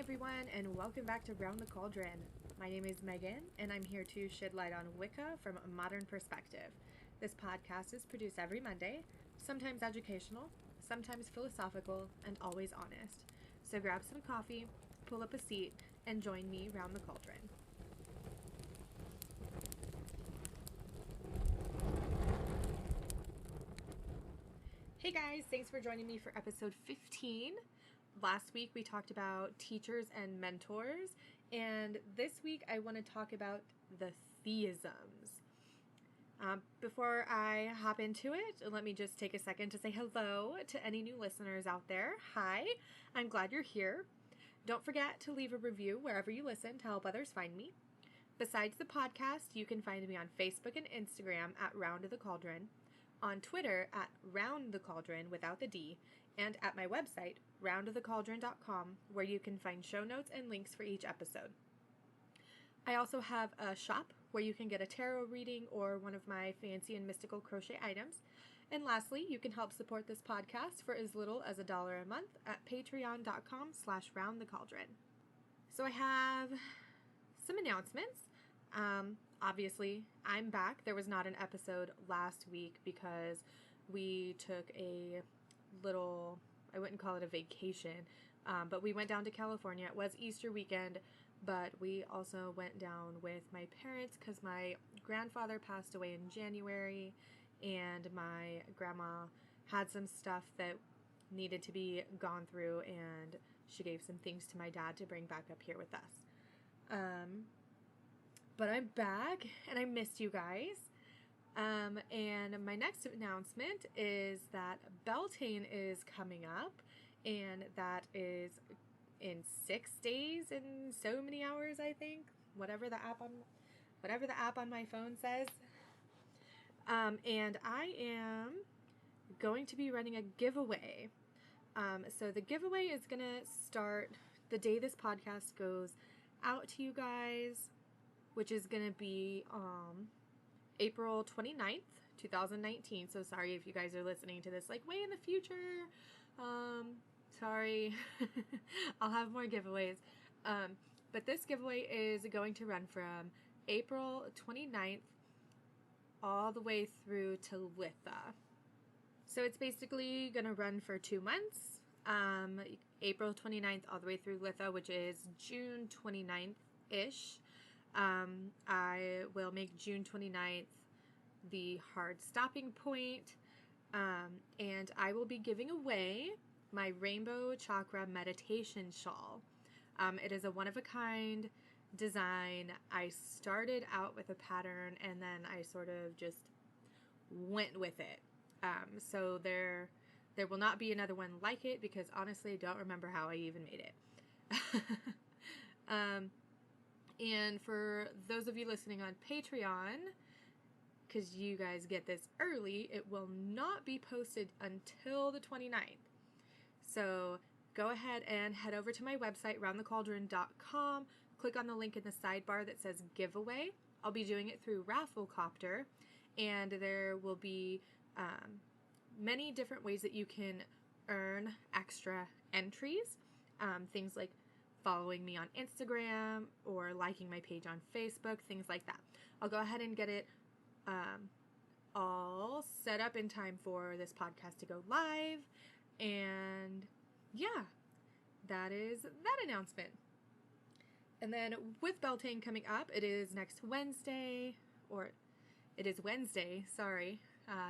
everyone, and welcome back to Round the Cauldron. My name is Megan, and I'm here to shed light on Wicca from a modern perspective. This podcast is produced every Monday, sometimes educational, sometimes philosophical, and always honest. So grab some coffee, pull up a seat, and join me round the cauldron. Hey guys, thanks for joining me for episode 15. Last week we talked about teachers and mentors, and this week I want to talk about the theisms. Before I hop into it, let me just take a second to say hello to any new listeners out there. Hi, I'm glad you're here. Don't forget to leave a review wherever you listen to help others find me. Besides the podcast, you can find me on Facebook and Instagram at Round of the Cauldron, on Twitter at Round the Cauldron without the D, and at my website, roundofthecauldron.com, where you can find show notes and links for each episode. I also have a shop where you can get a tarot reading or one of my fancy and mystical crochet items. And lastly, you can help support this podcast for as little as $1 a month at patreon.com/roundthecauldron. So I have some announcements. Obviously, I'm back. There was not an episode last week because we took a little, I wouldn't call it a vacation, but we went down to California. It was Easter weekend, but we also went down with my parents because my grandfather passed away in January, and my grandma had some stuff that needed to be gone through, and she gave some things to my dad to bring back up here with us. But I'm back, and I missed you guys. And my next announcement is that Beltane is coming up, and that is in 6 days and so many hours, I think. Whatever the app on my phone says. And I am going to be running a giveaway. So the giveaway is gonna start the day this podcast goes out to you guys, which is going to be April 29th, 2019. So sorry if you guys are listening to this like way in the future. Sorry. I'll have more giveaways. But this giveaway is going to run from April 29th all the way through to Litha. So it's basically going to run for 2 months. April 29th all the way through Litha, which is June 29th-ish. I will make June 29th the hard stopping point, and I will be giving away my Rainbow Chakra Meditation Shawl. It is a one-of-a-kind design. I started out with a pattern, and then I sort of just went with it. So there will not be another one like it, because honestly, I don't remember how I even made it. And for those of you listening on Patreon, because you guys get this early, it will not be posted until the 29th. So go ahead and head over to my website, roundthecauldron.com. Click on the link in the sidebar that says giveaway. I'll be doing it through Rafflecopter, and there will be many different ways that you can earn extra entries. Things like following me on Instagram or liking my page on Facebook, things like that. I'll go ahead and get it all set up in time for this podcast to go live. And yeah, that is that announcement. And then with Beltane coming up, it is next Wednesday, or it is Wednesday, sorry,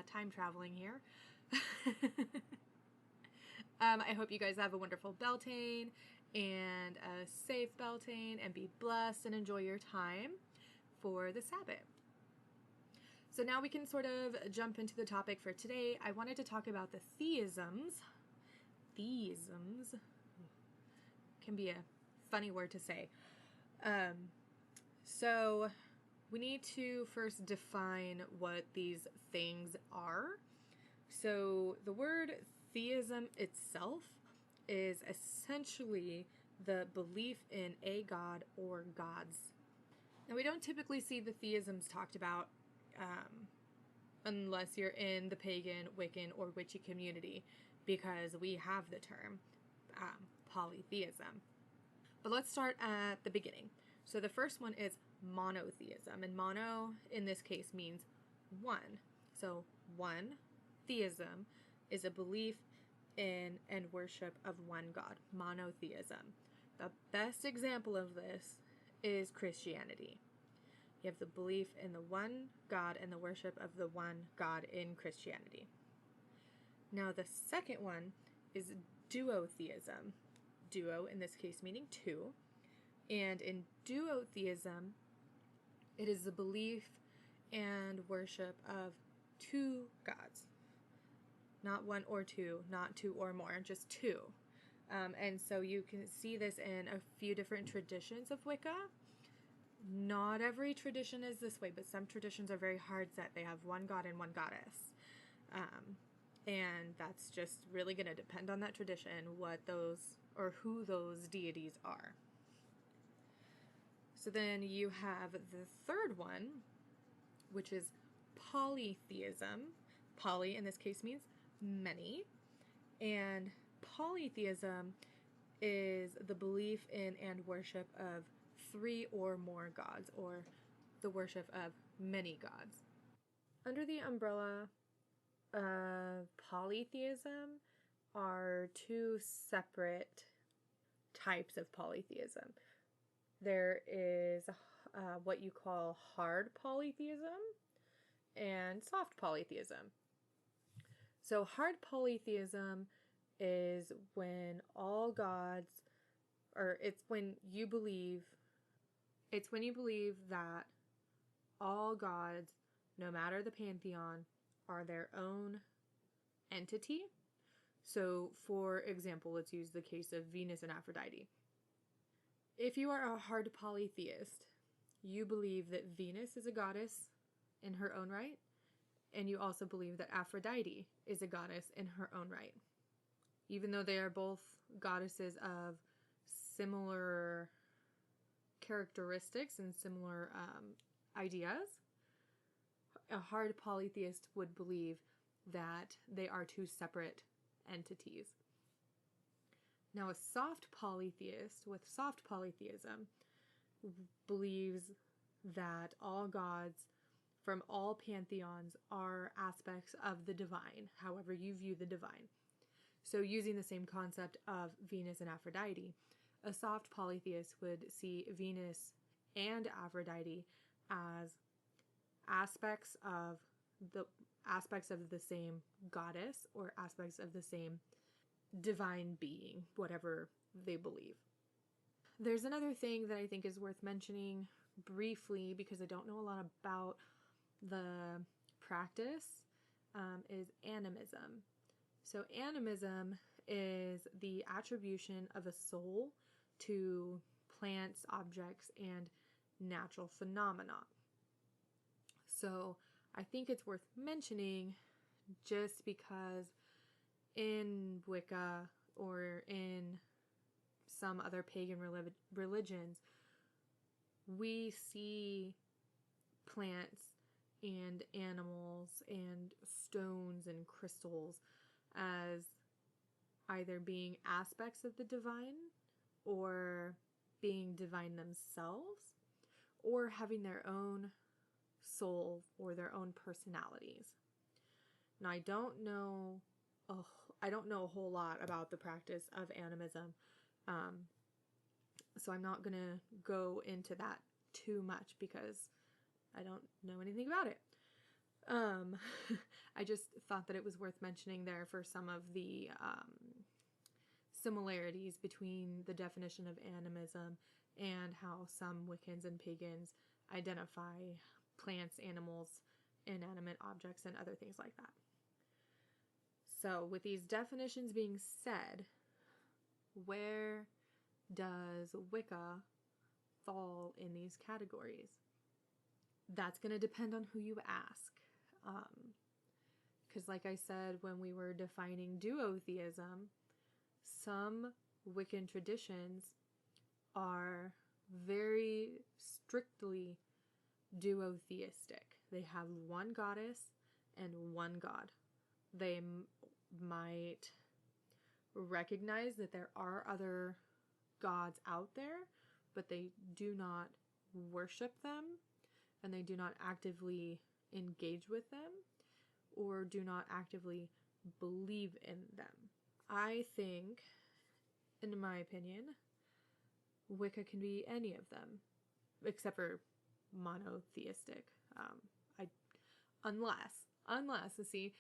time traveling here. I hope you guys have a wonderful Beltane and a safe Beltane, and be blessed and enjoy your time for the Sabbath. So now we can sort of jump into the topic for today. I wanted to talk about the theisms. Theisms can be a funny word to say. So we need to first define what these things are. So the word theism itself is essentially the belief in a god or gods. Now, we don't typically see the theisms talked about unless you're in the pagan, Wiccan, or witchy community, because we have the term polytheism. But let's start at the beginning. So the first one is monotheism, and mono in this case means one. So one theism is a belief in and worship of one God, monotheism. The best example of this is Christianity. You have the belief in the one God and the worship of the one God in Christianity. Now the second one is duotheism. Duo in this case meaning two. And in duotheism, it is the belief and worship of two gods. Not one or two, not two or more, just two. And so you can see this in a few different traditions of Wicca. Not every tradition is this way, but some traditions are very hard set. They have one god and one goddess. And that's just really going to depend on that tradition, what those, or who those deities are. So then you have the third one, which is polytheism. Poly in this case means many. And polytheism is the belief in and worship of three or more gods, or the worship of many gods. Under the umbrella of polytheism are two separate types of polytheism. There is what you call hard polytheism and soft polytheism. So hard polytheism is when all gods, or it's when you believe that all gods, no matter the pantheon, are their own entity. So for example, let's use the case of Venus and Aphrodite. If you are a hard polytheist, you believe that Venus is a goddess in her own right, and you also believe that Aphrodite is a goddess in her own right. Even though they are both goddesses of similar characteristics and similar ideas, a hard polytheist would believe that they are two separate entities. Now, a soft polytheist with soft polytheism believes that all gods from all pantheons are aspects of the divine, however you view the divine. So using the same concept of Venus and Aphrodite, a soft polytheist would see Venus and Aphrodite as aspects of the same goddess, or aspects of the same divine being, whatever they believe. There's another thing that I think is worth mentioning briefly, because I don't know a lot about the practice, is animism. So animism is the attribution of a soul to plants, objects, and natural phenomena. So I think it's worth mentioning just because in Wicca or in some other pagan religions, we see plants and animals and stones and crystals as either being aspects of the divine, or being divine themselves, or having their own soul or their own personalities. Now, I don't know a whole lot about the practice of animism, so I'm not gonna go into that too much because I don't know anything about it. I just thought that it was worth mentioning there for some of the similarities between the definition of animism and how some Wiccans and pagans identify plants, animals, inanimate objects, and other things like that. So with these definitions being said, where does Wicca fall in these categories? That's going to depend on who you ask. Because like I said, when we were defining duotheism, some Wiccan traditions are very strictly duotheistic. They have one goddess and one god. They might recognize that there are other gods out there, but they do not worship them, and they do not actively engage with them, or do not actively believe in them. I think, in my opinion, Wicca can be any of them, except for monotheistic. Unless, see,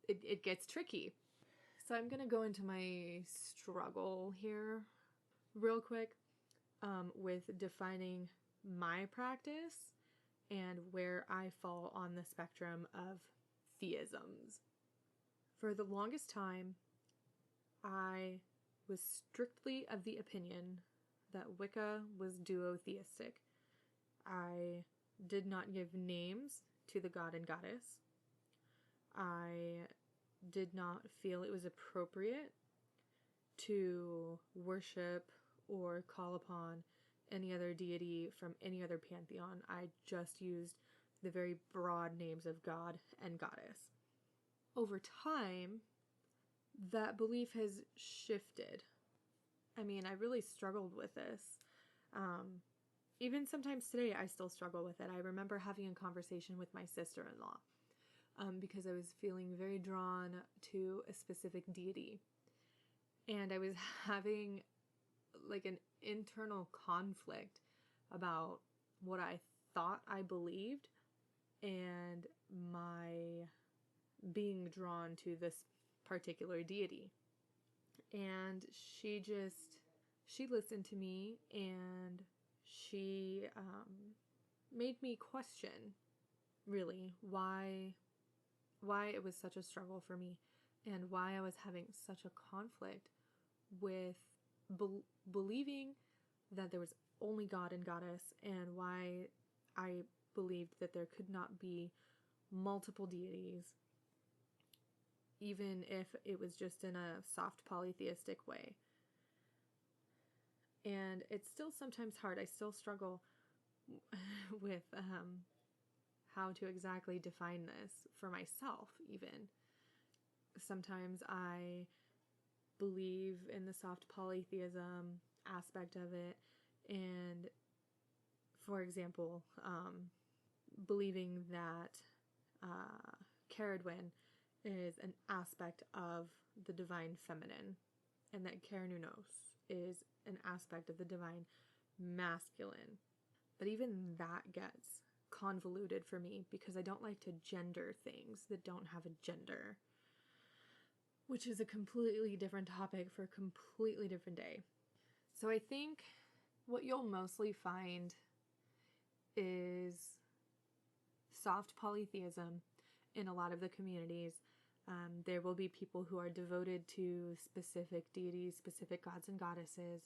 it gets tricky. So I'm going to go into my struggle here real quick with defining my practice and where I fall on the spectrum of theisms. For the longest time, I was strictly of the opinion that Wicca was duotheistic. I did not give names to the god and goddess. I did not feel it was appropriate to worship or call upon any other deity from any other pantheon. I just used the very broad names of God and goddess. Over time, that belief has shifted. I mean, I really struggled with this. Even sometimes today, I still struggle with it. I remember having a conversation with my sister-in-law because I was feeling very drawn to a specific deity. And I was having like an internal conflict about what I thought I believed and my being drawn to this particular deity. And she listened to me, and she made me question, really, why it was such a struggle for me, and why I was having such a conflict with believing that there was only God and goddess, and why I believed that there could not be multiple deities, even if it was just in a soft polytheistic way. And it's still sometimes hard. I still struggle with how to exactly define this for myself, even. Sometimes I believe in the soft polytheism aspect of it, and, for example, believing that Caradwen is an aspect of the divine feminine, and that Cernunnos is an aspect of the divine masculine. But even that gets convoluted for me because I don't like to gender things that don't have a gender, which is a completely different topic for a completely different day. So I think what you'll mostly find is soft polytheism in a lot of the communities. There will be people who are devoted to specific deities, specific gods and goddesses.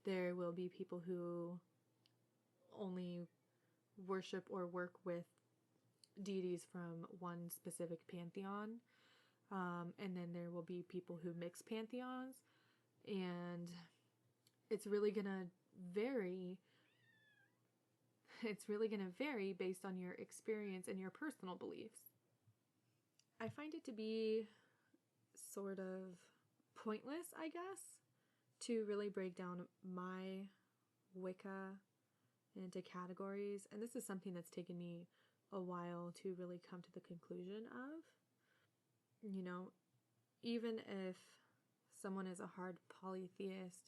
There will be people who only worship or work with deities from one specific pantheon. And then there will be people who mix pantheons. And it's really going to vary. It's really going to vary based on your experience and your personal beliefs. I find it to be sort of pointless, I guess, to really break down my Wicca into categories. And this is something that's taken me a while to really come to the conclusion of. You know, even if someone is a hard polytheist,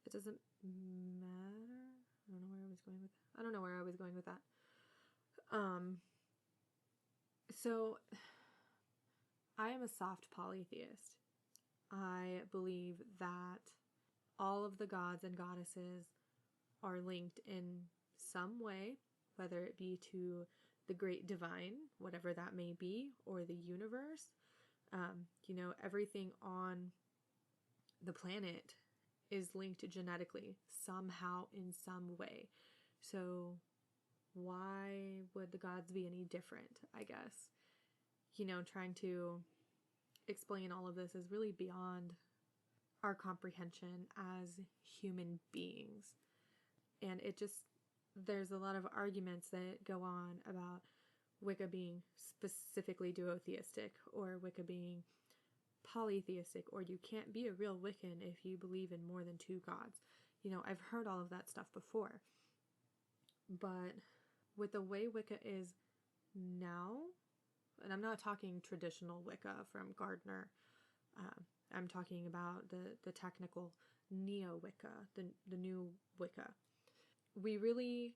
it doesn't matter. I don't know where I was going with that. So I am a soft polytheist. I believe that all of the gods and goddesses are linked in some way, whether it be to the great divine, whatever that may be, or the universe. Everything on the planet is linked genetically somehow in some way. So why would the gods be any different, I guess? Trying to explain all of this is really beyond our comprehension as human beings. And there's a lot of arguments that go on about Wicca being specifically duotheistic, or Wicca being polytheistic, or you can't be a real Wiccan if you believe in more than two gods. You know, I've heard all of that stuff before. But with the way Wicca is now, and I'm not talking traditional Wicca from Gardner, I'm talking about the technical neo-Wicca, the new Wicca. We really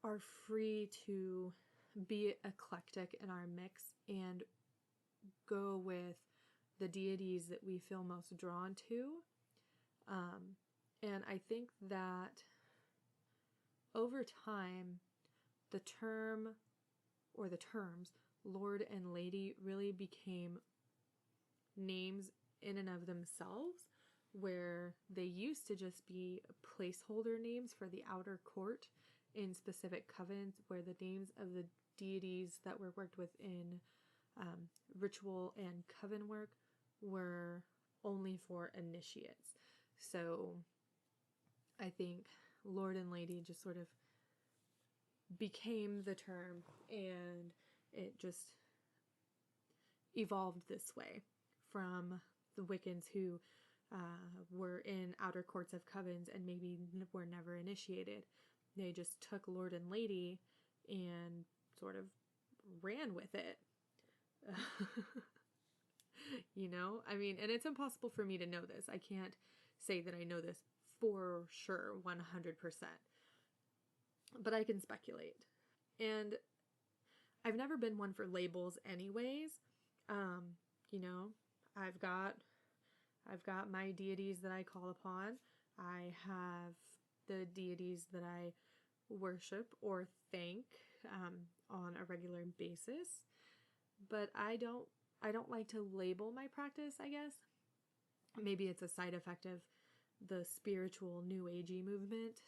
are free to be eclectic in our mix and go with the deities that we feel most drawn to. And I think that over time, the term or the terms Lord and Lady really became names in and of themselves, where they used to just be placeholder names for the outer court in specific covens, where the names of the deities that were worked with in ritual and coven work were only for initiates. So I think Lord and Lady just sort of became the term, and it just evolved this way from the Wiccans who were in outer courts of covens and maybe were never initiated. They just took Lord and Lady and sort of ran with it. You know, I mean, and it's impossible for me to know this. I can't say that I know this for sure, 100%. But I can speculate. And I've never been one for labels anyways. You know, I've got my deities that I call upon. I have the deities that I worship or thank on a regular basis. But I don't like to label my practice, I guess. Maybe it's a side effect of the spiritual new agey movement,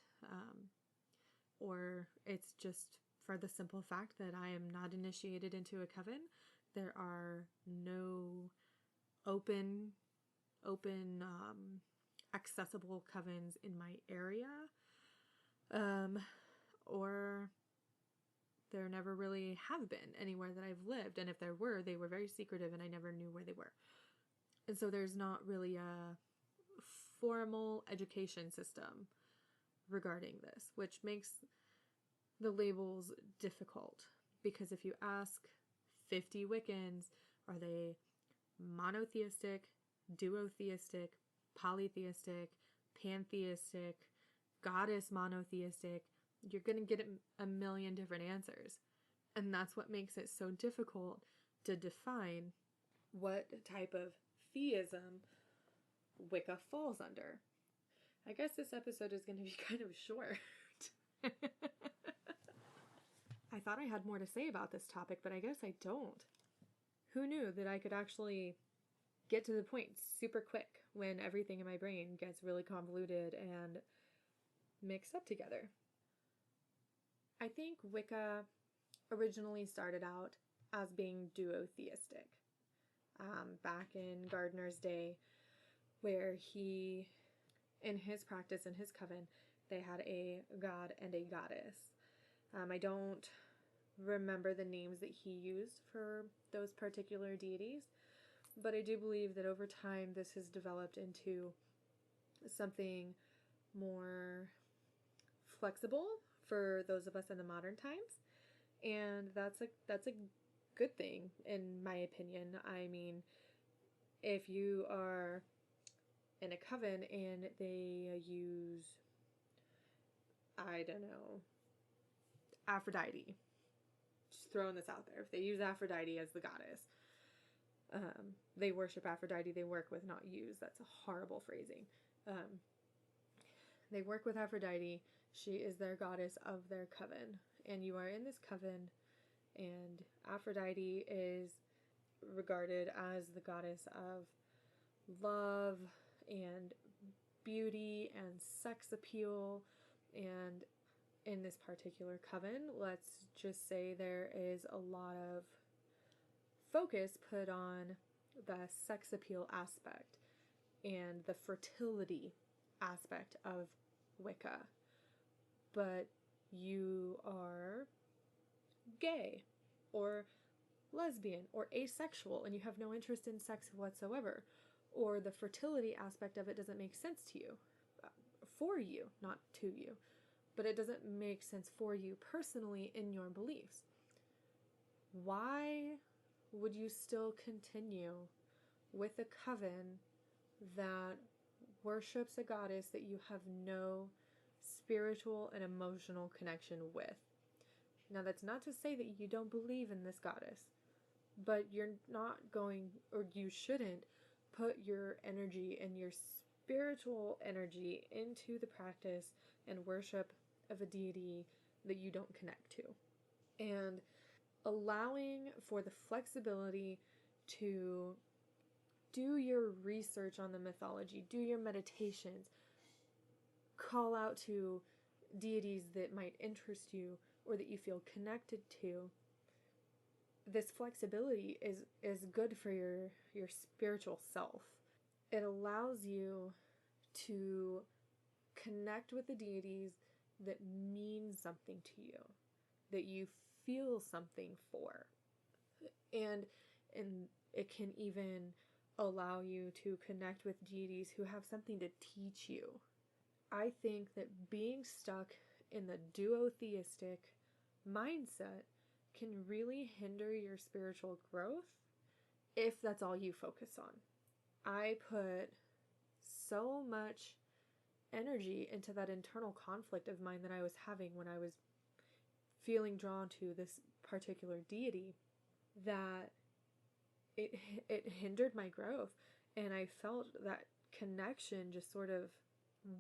or it's just for the simple fact that I am not initiated into a coven. There are no open accessible covens in my area, or there never really have been anywhere that I've lived, and if there were, they were very secretive and I never knew where they were. And so there's not really a formal education system regarding this, which makes the labels difficult, because if you ask 50 Wiccans, are they monotheistic, duotheistic, polytheistic, pantheistic, goddess monotheistic, you're going to get a million different answers. And that's what makes it so difficult to define what type of theism Wicca falls under. I guess this episode is going to be kind of short. I thought I had more to say about this topic, but I guess I don't. Who knew that I could actually get to the point super quick when everything in my brain gets really convoluted and mixed up together? I think Wicca originally started out as being duotheistic. Back in Gardner's day, where he, in his practice, in his coven, they had a god and a goddess. I don't remember the names that he used for those particular deities, but I do believe that over time this has developed into something more flexible for those of us in the modern times, and that's a good thing in my opinion. I mean, if you are in a coven and they use, I don't know, Aphrodite, just throwing this out there, if they use Aphrodite as the goddess, they worship Aphrodite, they work with, not use, that's a horrible phrasing. They work with Aphrodite, she is their goddess of their coven, and you are in this coven, and Aphrodite is regarded as the goddess of love and beauty and sex appeal. And in this particular coven, let's just say there is a lot of focus put on the sex appeal aspect and the fertility aspect of Wicca, but you are gay or lesbian or asexual and you have no interest in sex whatsoever, or the fertility aspect of it doesn't make sense to you, for you, not to you, but it doesn't make sense for you personally in your beliefs, why would you still continue with a coven that worships a goddess that you have no spiritual and emotional connection with? Now, that's not to say that you don't believe in this goddess, but you're not going, or you shouldn't, put your energy and your spiritual energy into the practice and worship of a deity that you don't connect to. And allowing for the flexibility to do your research on the mythology, do your meditations, call out to deities that might interest you or that you feel connected to. This flexibility is good for your spiritual self. It allows you to connect with the deities that mean something to you, that you feel something for. And it can even allow you to connect with deities who have something to teach you. I think that being stuck in the duotheistic mindset can really hinder your spiritual growth if that's all you focus on. I put so much energy into that internal conflict of mine that I was having when I was feeling drawn to this particular deity that it hindered my growth, and I felt that connection just sort of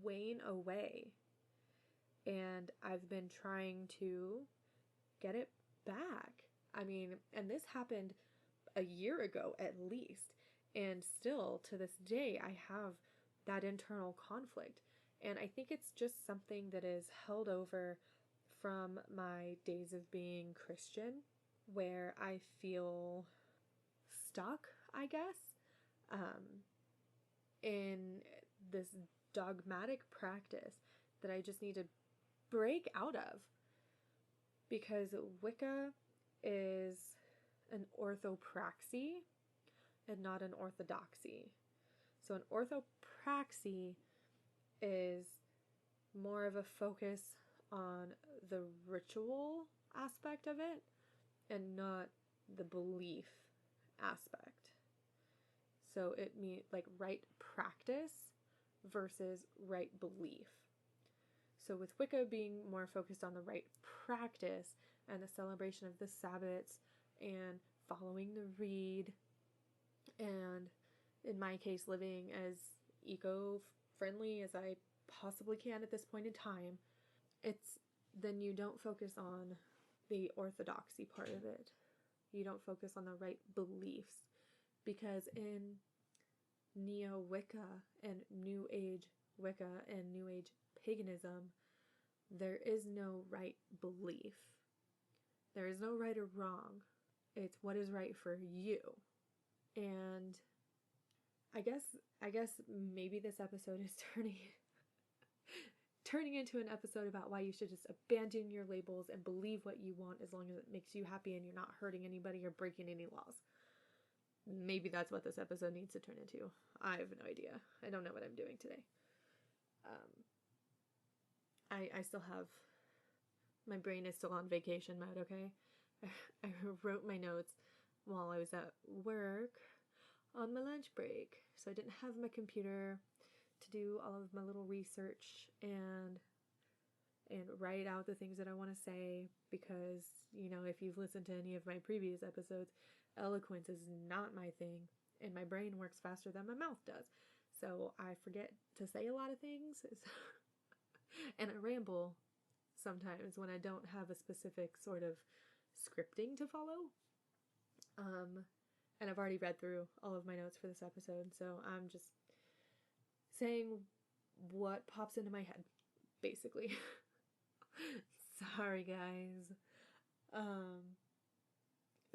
wane away. And I've been trying to get it back. I mean, and this happened a year ago at least, and still to this day I have that internal conflict. And I think it's just something that is held over from my days of being Christian, where I feel stuck, I guess, in this dogmatic practice that I just need to break out of. Because Wicca is an orthopraxy and not an orthodoxy. So an orthopraxy is more of a focus on the ritual aspect of it and not the belief aspect. So it means like right practice versus right belief. So with Wicca being more focused on the right practice and the celebration of the Sabbats and following the reed, and in my case living as eco-friendly as I possibly can at this point in time, then you don't focus on the orthodoxy part of it. You don't focus on the right beliefs, because in Neo-Wicca and New Age Wicca and New Age paganism, there is no right belief. There is no right or wrong. It's what is right for you. And I guess maybe this episode is turning into an episode about why you should just abandon your labels and believe what you want as long as it makes you happy and you're not hurting anybody or breaking any laws. Maybe that's what this episode needs to turn into. I have no idea. I don't know what I'm doing today. I still have, my brain is still on vacation mode, okay? I wrote my notes while I was at work on my lunch break. So I didn't have my computer to do all of my little research and write out the things that I want to say, because, you know, if you've listened to any of my previous episodes, eloquence is not my thing, and my brain works faster than my mouth does. So I forget to say a lot of things, and I ramble sometimes when I don't have a specific sort of scripting to follow. And I've already read through all of my notes for this episode, so I'm just saying what pops into my head, basically. Sorry, guys.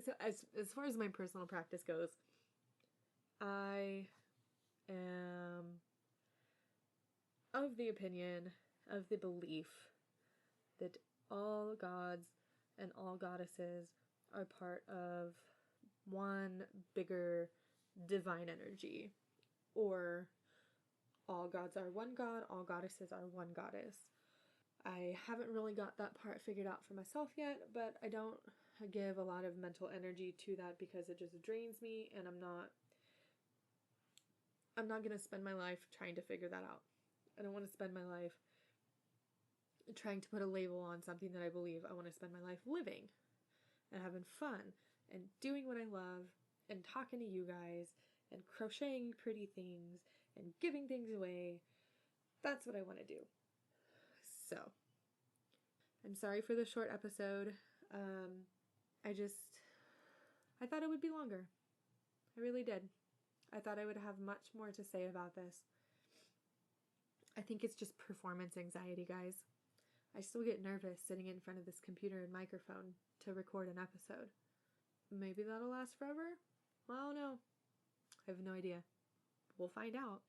So as far as my personal practice goes, I am of the opinion, of the belief, that all gods and all goddesses are part of one bigger divine energy, or all gods are one god, all goddesses are one goddess. I haven't really got that part figured out for myself yet, but I don't give a lot of mental energy to that because it just drains me, and I'm not going to spend my life trying to figure that out. I don't want to spend my life trying to put a label on something that I believe. I want to spend my life living and having fun and doing what I love and talking to you guys and crocheting pretty things and giving things away. That's what I want to do. So, I'm sorry for the short episode. I thought it would be longer. I really did. I thought I would have much more to say about this. I think it's just performance anxiety, guys. I still get nervous sitting in front of this computer and microphone to record an episode. Maybe that'll last forever? I don't know. I have no idea. We'll find out.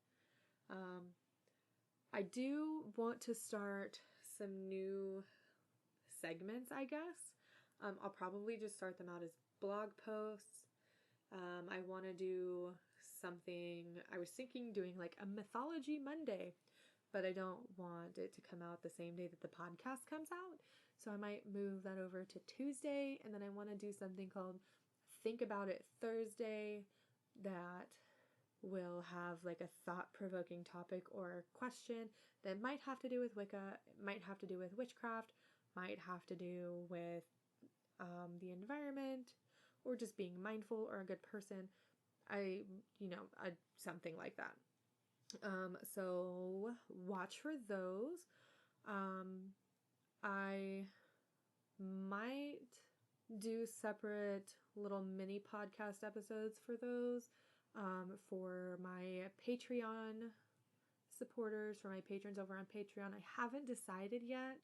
I do want to start some new segments, I guess. I'll probably just start them out as blog posts. I want to do something, I was thinking doing like a Mythology Monday, but I don't want it to come out the same day that the podcast comes out. So I might move that over to Tuesday, and then I want to do something called Think About It Thursday that will have like a thought-provoking topic or question that might have to do with Wicca, might have to do with witchcraft, might have to do with the environment, or just being mindful or a good person. Something like that. So watch for those. I might do separate little mini podcast episodes for those, for my Patreon supporters, for my patrons over on Patreon. I haven't decided yet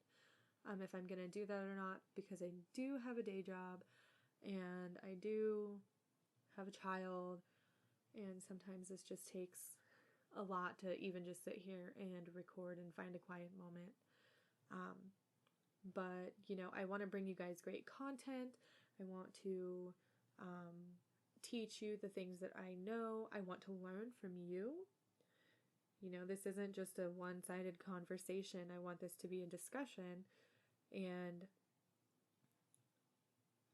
if I'm going to do that or not, because I do have a day job and I do have a child, and sometimes this just takes a lot to even just sit here and record and find a quiet moment. But I want to bring you guys great content. I want to teach you the things that I know. I want to learn from you. This isn't just a one-sided conversation. I want this to be a discussion, and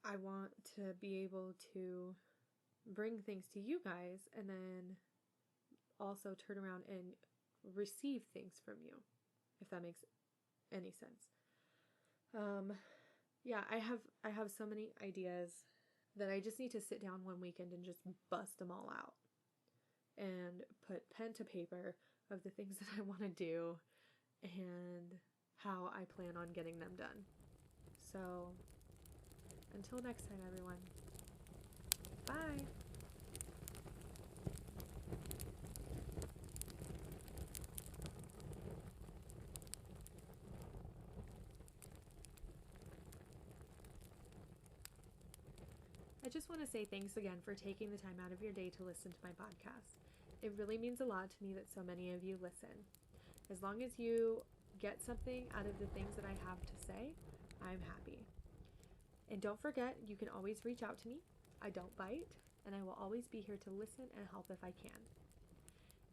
I want to be able to bring things to you guys and then also turn around and receive things from you, if that makes any sense. I have so many ideas that I just need to sit down one weekend and just bust them all out and put pen to paper of the things that I want to do and how I plan on getting them done. So, until next time, everyone. Bye! I just want to say thanks again for taking the time out of your day to listen to my podcast. It really means a lot to me that so many of you listen. As long as you get something out of the things that I have to say, I'm happy. And don't forget, you can always reach out to me. I don't bite, and I will always be here to listen and help if I can.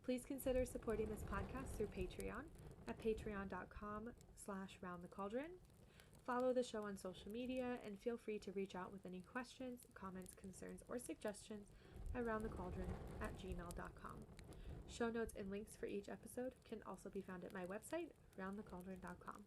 Please consider supporting this podcast through Patreon at patreon.com/roundthecauldron. Follow the show on social media, and feel free to reach out with any questions, comments, concerns, or suggestions at roundthecauldron@gmail.com. Show notes and links for each episode can also be found at my website, roundthecauldron.com.